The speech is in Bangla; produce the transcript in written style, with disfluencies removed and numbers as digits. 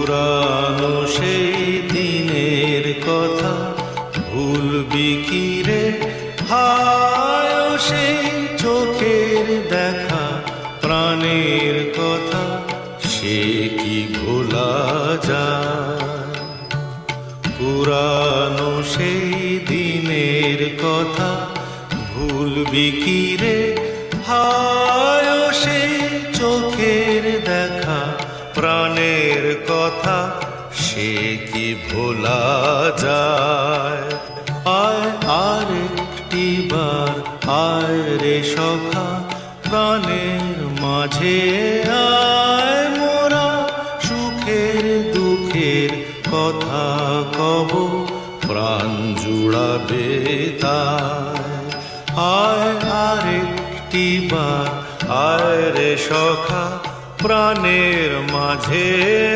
পুরানো সেই দিনের কথা ভুলবি কি রে? হায় ও সেই চোখের দেখা, প্রাণের কথা সে কি ভোলা যায়? পুরানো সেই দিনের কথা ভুলবি কি রে? হায় ও সেই চোখের দেখা, প্রাণের কথা সে কি ভোলা যায়? আয় আর একটি বার আয় রে সখা, প্রাণের মাঝে আয়, মোরা সুখের দুঃখের কথা কব, প্রাণ জুড়াবে তাই। আয় আর একটি বার আয় রে সখা, প্রাণের মাঝে